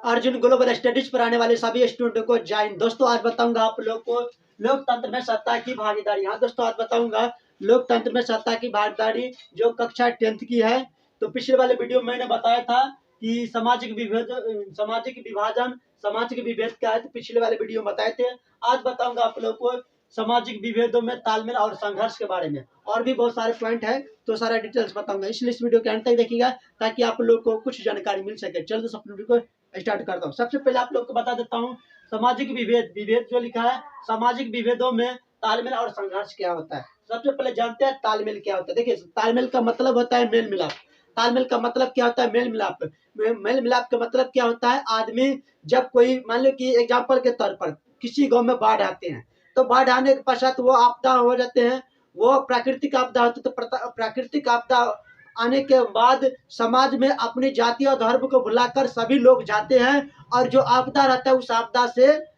Arjun global studies पर आने वाले सभी स्टूडेंटों को जय हिंद। दोस्तों आज बताऊंगा आप लोग को लोकतंत्र में सत्ता की भागीदारी। हाँ दोस्तों आज बताऊंगा लोकतंत्र में सत्ता की भागीदारी जो कक्षा 10th की है। तो पिछले वाले वीडियो में मैंने बताया था कि सामाजिक विभाजन सामाजिक विभेद क्या है, तो पिछले वाले वीडियो में बताए थे। आज बताऊंगा आप लोग को सामाजिक विभेदों में तालमेल और संघर्ष के बारे में, और भी बहुत सारे पॉइंट है तो सारा डिटेल्स बताऊंगा, इसलिए इस वीडियो के अंत तक देखिएगा ताकि आप लोग को कुछ जानकारी मिल सके। चलो सब वीडियो को स्टार्ट करता हूँ। सबसे पहले आप लोग को बता देता हूँ सामाजिक विभेद जो लिखा है, सामाजिक विभेदों में तालमेल और संघर्ष क्या होता है। सबसे पहले जानते हैं तालमेल क्या होता है। देखिए तालमेल का मतलब होता है मेल मिलाप। तालमेल का मतलब क्या होता है? मेल मिलाप। मेल मिलाप का मतलब क्या होता है? आदमी जब कोई मान लो कि एग्जाम्पल के तौर पर किसी गांव में बाढ़ आते हैं, तो बाढ़ आने के पश्चात वो आपदा हो जाते हैं, वो प्राकृतिक आपदा होती है। तो प्राकृतिक आपदा आने के बाद समाज में अपनी जाति और धर्म को भुलाकर सभी लोग जाते हैं और जो आपदा रहता है उस आपदा से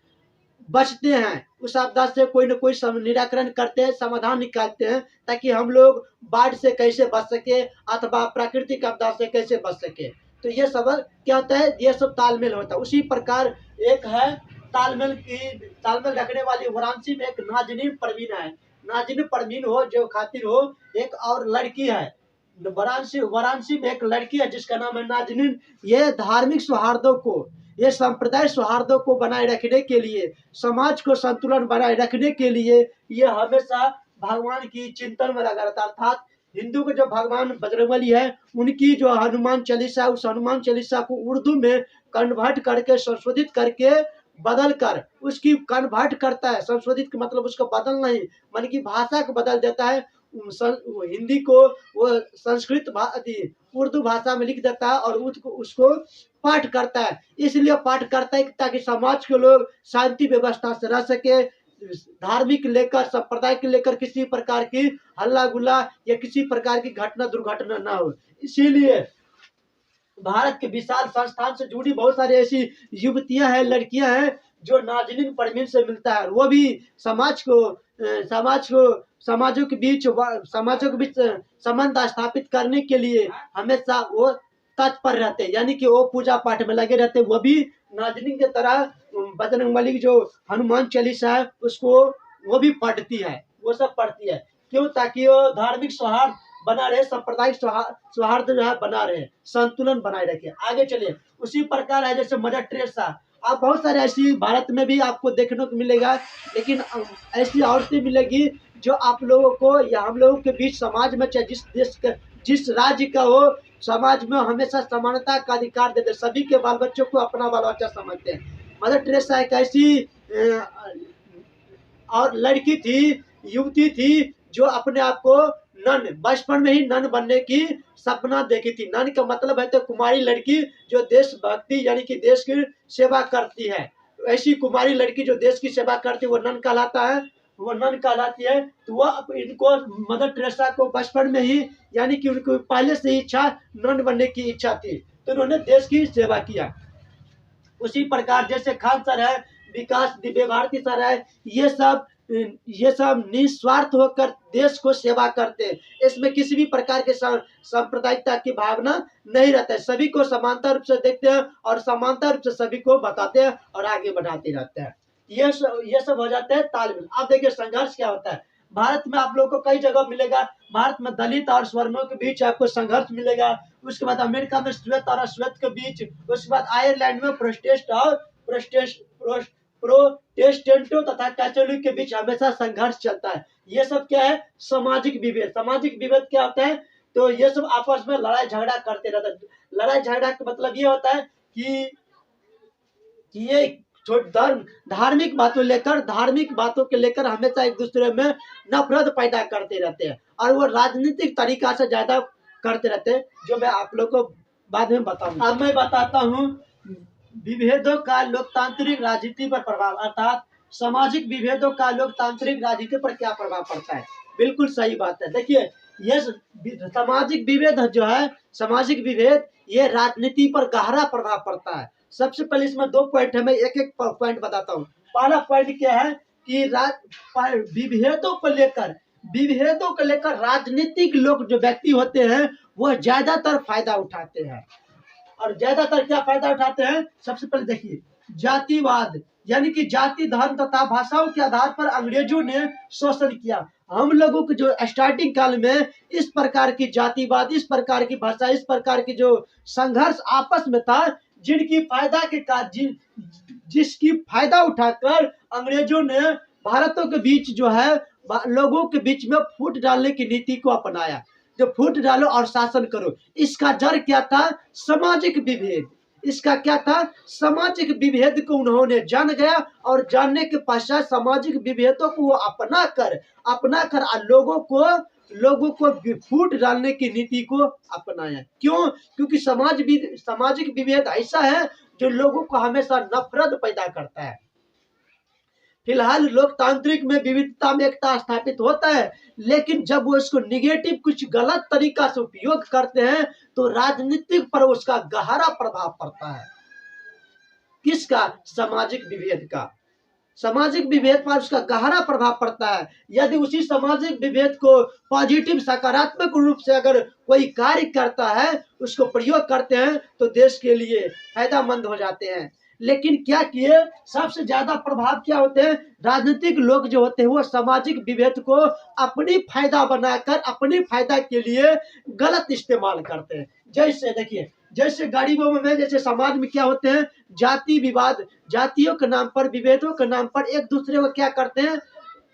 बचते हैं, उस आपदा से कोई न कोई निराकरण करते हैं, समाधान निकालते हैं ताकि हम लोग बाढ़ से कैसे बच सके अथवा प्राकृतिक आपदा से कैसे बच सके। तो ये सब क्या होता है? ये सब तालमेल होता है। उसी प्रकार एक है तालमेल रखने वाली वाराणसी में एक नाजनीन परवीन है। नाजनीन परवीन हो जो खातिर हो, एक और लड़की है वाराणसी में एक लड़की है जिसका नाम है नाजनीन। ये धार्मिक सौहार्दों को, ये सांप्रदायिक सौहार्दों को बनाए रखने के लिए, समाज को संतुलन बनाए रखने के लिए ये हमेशा भगवान की चिंतन में लगा रहता है। अर्थात हिंदू के जो भगवान बजरंगबली है उनकी जो हनुमान चालीसा, उस हनुमान चालीसा को उर्दू में कन्वर्ट करके, संशोधित करके, बदल कर उसकी कन्वर्ट करता है। संशोधित का मतलब उसको बदल नहीं, मन की भाषा को बदल देता है। हिंदी को वो संस्कृत उर्दू भाषा में लिख देता है और उसको पाठ करता है। इसलिए पाठ करता है ताकि समाज के लोग शांति व्यवस्था से रह सके, धार्मिक लेकर, संप्रदाय के लेकर किसी प्रकार की हल्ला गुल्ला या किसी प्रकार की घटना दुर्घटना ना हो। इसीलिए भारत के विशाल संस्थान से जुड़ी बहुत सारी ऐसी युवतियां हैं, लड़कियां हैं जो नाजनीन परवीन से मिलता है। वो भी समाजों के बीच संबंध स्थापित करने के लिए हमेशा वो तत्पर रहते हैं, यानी कि वो पूजा पाठ में लगे रहते हैं। वो भी नाजनीन की तरह बजरंगबली की जो हनुमान चालीसा है उसको वो भी पढ़ती है, वो सब पढ़ती है। क्यों? ताकि वो धार्मिक सौहार्द बना रहे, सांप्रदायिक सौहार्द जो है बना रहे, संतुलन बनाए रखे। आगे चलिए, उसी प्रकार है जैसे मदर टेरेसा। आप बहुत सारे ऐसी भारत में भी आपको देखने को मिलेगा, लेकिन ऐसी औरतें मिलेगी जो आप लोगों को या हम लोगों के बीच समाज में, चाहे जिस देश का जिस राज्य का हो, समाज में हमेशा समानता का अधिकार देते, सभी के बाल बच्चों को अपना बाल बच्चा समझते हैं। मदर टेरेसा एक ऐसी और लड़की थी, युवती थी जो अपने आप को नन, बचपन में ही नन बनने की सपना देखी थी। नन का मतलब है तो कुमारी लड़की जो देशभक्ति यानी कि देश की सेवा करती है। ऐसी कुमारी लड़की जो देश की सेवा करती है वो नन कहलाता है, वो नन कहलाती है। तो वो इनको मदर टेरेसा को बचपन में ही यानी कि उनको पहले से ही इच्छा नन बनने की इच्छा थी, तो उन्होंने देश की सेवा किया। उसी प्रकार जैसे खान सर है, विकास दिव्य भारती सर है, ये सब निस्वार्थ होकर देश को सेवा करते हैं। इसमें किसी भी प्रकार के सांप्रदायिकता की भावना नहीं रहता है, सभी को समानता रूप से देखते हैं और समानता रूप से सभी को बताते हैं और आगे बढ़ाते रहते हैं। ये सब हो जाता है तालमेल। अब देखिए संघर्ष क्या होता है। भारत में आप लोगों को कई जगह मिलेगा, भारत में दलित और स्वर्णों के बीच आपको संघर्ष मिलेगा। उसके बाद अमेरिका में श्वेत और अश्वेत के बीच, उसके बाद आयरलैंड में प्रोटेस्टेंटों तथा कैथोलिक के बीच हमेशा संघर्ष चलता है। ये सब क्या है? सामाजिक विभेद। सामाजिक विभेद क्या होता है? तो ये सब आपस में लड़ाई झगड़ा करते रहते हैं। लड़ाई झगड़ा का मतलब ये होता है कि ये धार्मिक बातों के लेकर हमेशा एक दूसरे में नफरत पैदा करते रहते हैं और वो राजनीतिक तरीका से ज्यादा करते रहते हैं, जो मैं आप लोग को बाद में बताऊंगा। अब मैं बताता हूँ विभेदों का लोकतांत्रिक राजनीति पर प्रभाव, अर्थात सामाजिक विभेदों का लोकतांत्रिक राजनीति पर क्या प्रभाव पड़ता है। बिल्कुल सही बात है। देखिए ये सामाजिक विभेद जो है, सामाजिक विभेद ये राजनीति पर गहरा प्रभाव पड़ता है। सबसे पहले इसमें 2 पॉइंट है, मैं एक एक पॉइंट बताता हूँ। पहला पॉइंट क्या है कि विभेदों को लेकर राजनीतिक लोग जो व्यक्ति होते हैं वो ज्यादातर फायदा उठाते हैं। और ज्यादातर क्या फायदा उठाते हैं? सबसे पहले देखिए, जातिवाद, यानी कि जाति, धर्म तथा भाषाओं के आधार पर अंग्रेजों ने शोषण किया। हम लोगों के जो स्टार्टिंग काल में इस प्रकार की जातिवाद, इस प्रकार की भाषा, इस प्रकार की जो संघर्ष आपस में था, जिनकी फायदा के जिसकी फायदा उठाकर अंग्रेजों ने भारतों के बीच जो है लोगों के बीच में फूट डालने की नीति को अपनाया। जो फूट डालो और शासन करो, इसका जड़ क्या था? सामाजिक विभेद। इसका क्या था? सामाजिक विभेद को उन्होंने जान गया और जानने के पश्चात सामाजिक विभेदों को वो अपना कर लोगों को फूट डालने की नीति को अपनाया। क्यों? क्योंकि सामाजिक विभेद ऐसा है जो लोगों को हमेशा नफरत पैदा करता है। फिलहाल लोकतांत्रिक में विविधता में एकता स्थापित होता है, लेकिन जब वो इसको निगेटिव कुछ गलत तरीका से उपयोग करते हैं तो राजनीतिक पर उसका गहरा प्रभाव पड़ता है। किसका? सामाजिक विभेद का। सामाजिक विभेद पर उसका गहरा प्रभाव पड़ता है। यदि उसी सामाजिक विभेद को पॉजिटिव, सकारात्मक रूप से अगर कोई कार्य करता है, उसको प्रयोग करते हैं तो देश के लिए फायदामंद हो जाते हैं। लेकिन क्या किए? सबसे ज्यादा प्रभाव क्या होते हैं? राजनीतिक लोग जो होते हैं वो सामाजिक विभेद को अपनी फायदा बनाकर अपनी फायदा के लिए गलत इस्तेमाल करते हैं। जैसे देखिए, जैसे गरीबों में, जैसे समाज में क्या होते हैं? जाति विवाद, जातियों के नाम पर, विभेदों के नाम पर एक दूसरे को क्या करते हैं?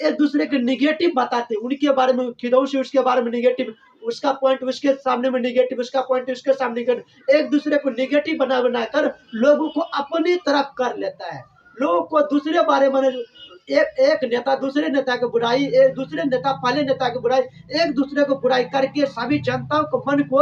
एक दूसरे के निगेटिव बताते हैं, उनके बारे में खिदौसी, उसके बारे में निगेटिव, उसका पॉइंट उसके सामने में निगेटिव, उसका पॉइंट उसके सामने निगेटिव, एक दूसरे को निगेटिव बनाकर लोगों को अपनी तरफ कर लेता है। लोगों को दूसरे बारे में, एक नेता दूसरे नेता की बुराई, एक दूसरे नेता पहले नेता की बुराई, एक दूसरे को बुराई करके सभी जनताओं को मन को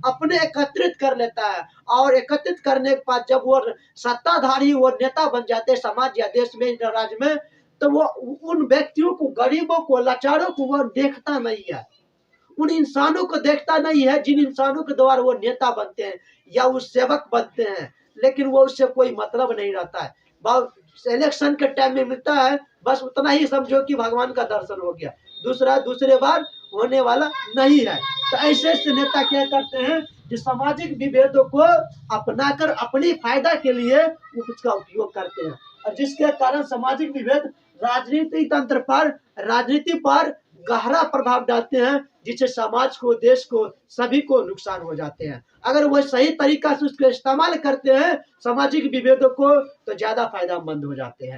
अपने एकत्रित कर लेता है। और एकत्रित करने के बाद जब वो सत्ताधारी, वो नेता बन जाते हैं समाज या देश में, राज्य में, तो वो उन व्यक्तियों को, गरीबों को, लाचारों को वो देखता नहीं है। उन इंसानों को देखता नहीं है जिन इंसानों के द्वारा वो नेता बनते हैं या वो सेवक बनते हैं, लेकिन वो उससे कोई मतलब नहीं रहता है। इलेक्शन के टाइम में मिलता है, बस उतना ही समझो कि भगवान का दर्शन हो गया, दूसरे बार होने वाला नहीं है। तो ऐसे नेता क्या करते हैं कि सामाजिक विभेदों को अपनाकर अपनी फायदा के लिए उसका उपयोग करते हैं, और जिसके कारण सामाजिक विभेद राजनीति पर गहरा प्रभाव डालते हैं, जिससे समाज को, देश को, सभी को नुकसान हो जाते हैं। अगर वो सही तरीका से उसका इस्तेमाल करते हैं सामाजिक विभेदों को, तो ज्यादा फायदेमंद हो जाते हैं।